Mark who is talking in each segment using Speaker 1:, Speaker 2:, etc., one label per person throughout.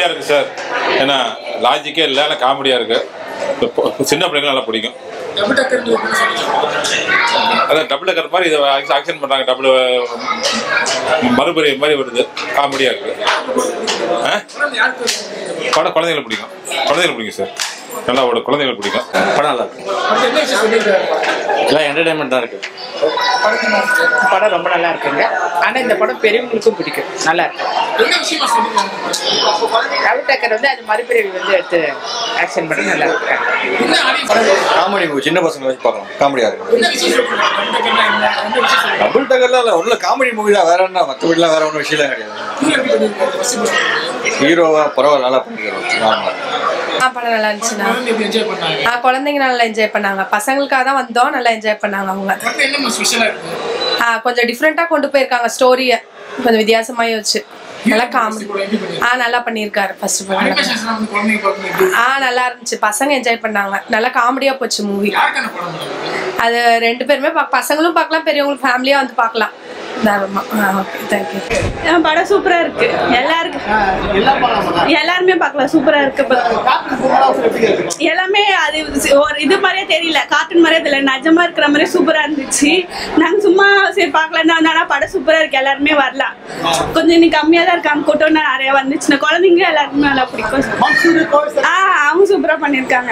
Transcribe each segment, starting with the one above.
Speaker 1: காமெடியாக இருக்குது சார். ஏன்னா லாஜிக்கே இல்லை, ஆனால் காமெடியாக இருக்குது. சின்ன பிள்ளைங்க நல்லா பிடிக்கும். அதான் டபுள் டக்கர் மாதிரி இதை ஆக்ஷன் பண்ணுறாங்க. டபுள் மறுபடியும் மாதிரி வருது. காமெடியாக இருக்குது. படம் குழந்தைங்களுக்கு பிடிக்கும் சார். நல்லா குழந்தைங்களுக்கு பிடிக்கும். படம் நல்லா இருக்கு. எல்லாம் என்டர்டைன்மெண்ட் தான் இருக்குது.
Speaker 2: படம் ரொம்ப நல்லா இருக்குங்க. ஆனால் இந்த படம் பெரியவங்களுக்கும் பிடிக்கும். நல்லா இருக்கு. டபுள் டக்கர் வந்து அது மறுபிறவி வந்து எடுத்து ஆக்ஷன் பண்ணி நல்லா இருக்கு.
Speaker 3: காமெடி மூவி சின்ன பசங்க வச்சு பார்க்கலாம். காமெடியாக இருக்கும். டபுள் டக்கர்லாம் இல்லை, உள்ள காமெடி மூவி தான். வேற என்ன மற்றபடிலாம் வேற ஒன்றும் விஷயம் கிடையாது. ஹீரோவா பரவாயில்ல, நல்லா பண்ணிக்கிறோம்.
Speaker 4: படம் நல்லா இருந்துச்சுண்ணா. குழந்தைங்க நல்லா என்ஜாய் பண்ணாங்க. பசங்களுக்காக தான் வந்தோம், நல்லா என்ஜாய் பண்ணாங்க. அவங்க கொஞ்சம் டிஃப்ரெண்டா கொண்டு போயிருக்காங்க. ஸ்டோரிய கொஞ்சம் வித்தியாசமா யோசிச்சு நல்லா காமெடி நல்லா பண்ணியிருக்காரு. ஃபர்ஸ்ட் நல்லா இருந்துச்சு. பசங்க என்ஜாய் பண்ணாங்க. நல்லா காமெடியா போச்சு மூவி. அது ரெண்டு பேருமே பசங்களும் பார்க்கலாம், பெரியவங்களும் ஃபேமிலியா வந்து பார்க்கலாம்.
Speaker 5: படம் சூப்பரா இருக்கு. எல்லாருமே பார்க்கலாம். சூப்பரா இருக்கு. எல்லாமே அது ஒரு இது மாதிரியே தெரியல, கார்ட்டூன் மாதிரியே தெரியல, நிஜமா இருக்கிற மாதிரியே சூப்பரா இருந்துச்சு. நாங்க சும்மா சரி பார்க்கலாம்னா படம் சூப்பரா இருக்கு. எல்லாருமே வரலாம். கொஞ்சம் இன்னைக்கு கம்மியா தான் இருக்காங்க. கூட்டம் நிறைய வந்துச்சுன்னா குழந்தைங்க எல்லாருமே நல்லா பிடிக்கும். அவங்க சூப்பரா பண்ணிருக்காங்க.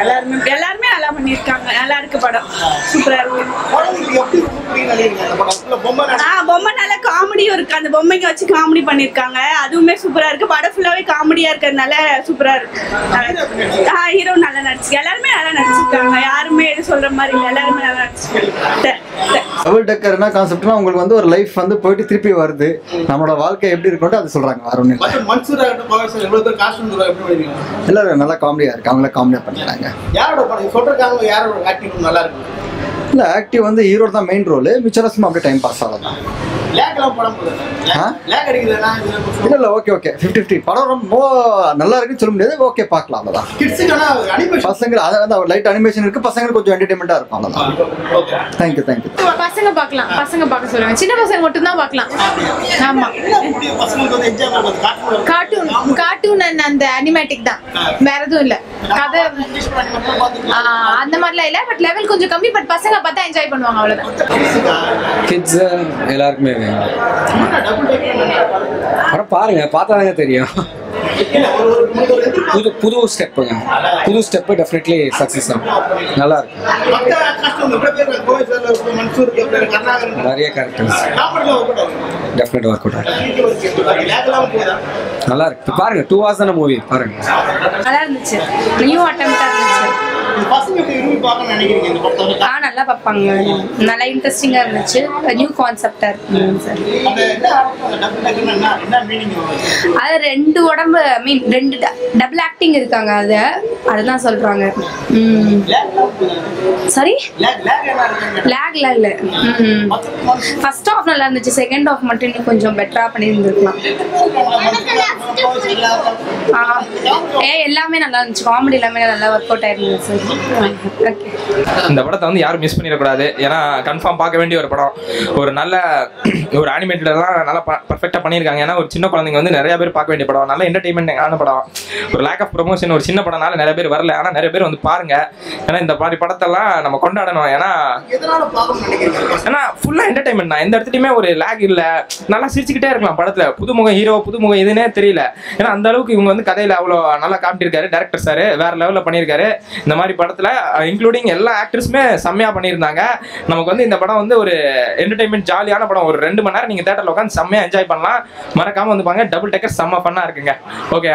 Speaker 5: எல்லாருமே நல்லா பண்ணிருக்காங்க. நல்லா இருக்கு. படம் சூப்பரா இருக்கு. பொம்மை நல்லா காமெடியும் இருக்கு. அந்த பொம்மைங்க வச்சு காமெடி பண்ணிருக்காங்க. அதுவுமே சூப்பரா இருக்கு. படம் ஃபுல்லாவே காமெடியா இருக்கிறதுனால சூப்பரா இருக்கு. ஹீரோ நல்லா நடிச்சு, எல்லாருமே நல்லா நடிச்சிருக்காங்க. யாருமே எது சொல்ற மாதிரி இல்லை, எல்லாருமே நல்லா நடிச்சிருக்காங்க.
Speaker 6: டபுள் டக்கர் என்ன கான்செப்ட்னா, உங்களுக்கு வந்து ஒரு லைஃப் வந்து போயிட்டு திருப்பி வருது. நம்மளோட வாழ்க்கை எப்படி இருக்கும்னு அது சொல்றாங்க. வேற ஒன்றும் எல்லாரும் நல்லா காமெடியா இருக்கு. அவங்கள காமெடியா பண்ணிடுறாங்க. இல்ல ஆக்டிவ் வந்து ஹீரோ தான் மெயின் ரோல். மிச்சரஸ்மா அப்படியே டைம் பாஸ் ஆகலாம். இல்ல இல்ல ஓகே 50-50. படம் ரொம்ப நல்லா இருக்குன்னு சொல்ல முடியாது. ஓகே பார்க்கலாம். அவ்வளவுதான். பசங்க அதாவது லைட் அனிமேஷன் இருக்கு. பசங்களுக்கு கொஞ்சம் என்டர்டைன்மெண்டா இருக்கும். அவ்வளவுதான். தேங்க்யூ.
Speaker 4: பசங்க பார்க்கலாம். பசங்க பார்க்க சொல்லுவாங்க. சின்ன பசங்க மட்டும் தான் பார்க்கலாம். ஆமா, கார்ட்டூன் அந்த அனிமேட்டிக் தான். வேற எதுவும் இல்ல. கதை அந்த மாதிரிலாம் இல்ல. பட் லெவல் கொஞ்சம் கம்மி. பட் பசங்க பார்த்தா என்ஜாய் பண்ணுவாங்க. அவ்வளவுதான்.
Speaker 7: கிட்ஸ் எல்லாருக்குமே படம் பாருங்க, பார்த்தாதாங்க தெரியும். புது ஸ்டெப்புங்க. புது ஸ்டெப்பு டெஃபினெட்லி சக்ஸஸ் ஆகும். நல்லா இருக்கு. நிறைய கேரக்டர்ஸ் டெஃபினெட் ஒர்க் அவுட் ஆகும். நல்லா இருக்கு. பாருங்க 2 hours தான மூவி. பாருங்க
Speaker 4: நல்லா இருந்துச்சு. நியூ அட்டெம்ப்டா இருந்துச்சு. நல்லா பார்ப்பாங்க. நல்லா இன்ட்ரெஸ்டிங்கா இருந்துச்சு. நியூ கான்செப்டா இருக்கு சார். அது ரெண்டு உடம்பு மீன் ரெண்டு டபுள் ஆக்டிங் இருக்காங்க. அதுதான் சொல்றாங்க. சாரி லேக்ல இல்ல. ஃபர்ஸ்ட் ஹாஃப் நல்லா இருந்துச்சு. செகண்ட் ஹாஃப் மட்டும் இன்னும் கொஞ்சம் பெட்டரா பண்ணி இருந்திருக்கலாம். எல்லாமே நல்லா இருந்துச்சு. காமெடி எல்லாமே நல்லா ஒர்க் அவுட் ஆயிருந்துச்சு.
Speaker 8: இந்த படத்தை வந்து யாரும் மிஸ் பண்ணிடக்கூடாது. ஏன்னா கன்ஃபார்ம் பார்க்க வேண்டிய ஒரு படம். ஒரு நல்ல ஒரு அனிமேட்டட்லாம் நல்லா பர்ஃபெக்டாக பண்ணியிருக்காங்க. ஏன்னா ஒரு சின்ன குழந்தைங்க வந்து நிறைய பேர் பார்க்க வேண்டிய படம். நல்ல என்டர்டைன்மெண்ட் ஆன படம். ஒரு லேக் ஆஃப் ப்ரொமோஷன் ஒரு சின்ன படம்னால நிறைய பேர் வரல. ஆனால் நிறைய பேர் வந்து பாருங்க. ஏன்னா இந்த மாதிரி படத்தெல்லாம் நம்ம கொண்டாடணும். ஏன்னா ஃபுல்லாக என்டர்டைன்மெண்ட் தான். எந்த இடத்துலையுமே ஒரு லேக் இல்லை. நல்லா சிரிச்சுக்கிட்டே இருக்கலாம் படத்தில். புதுமுகம் ஹீரோ, புதுமுகம் எதுனே தெரியல. ஏன்னா அந்த அளவுக்கு இவங்க வந்து கதையில் அவ்வளோ நல்லா காமிட்டிருக்காரு. டேரக்டர் சார் வேற லெவலில் பண்ணியிருக்காரு. இந்த மாதிரி படத்தில் இன்க்ளூடிங் எல்லா ஆக்டர்ஸுமே செம்மையாக பண்ணியிருந்தாங்க. நமக்கு வந்து இந்த படம் வந்து ஒரு என்டர்டைன்மெண்ட் ஜாலியான படம். ஒரு 2 மணி நேரம் நீங்கள் தேட்டரில் உட்காந்து செம்மையாக என்ஜாய் பண்ணலாம். மறக்காமல் வந்து பாருங்க. டபுள் டக்கர் செம்ம ஃபன்னாக இருக்குங்க. ஓகே.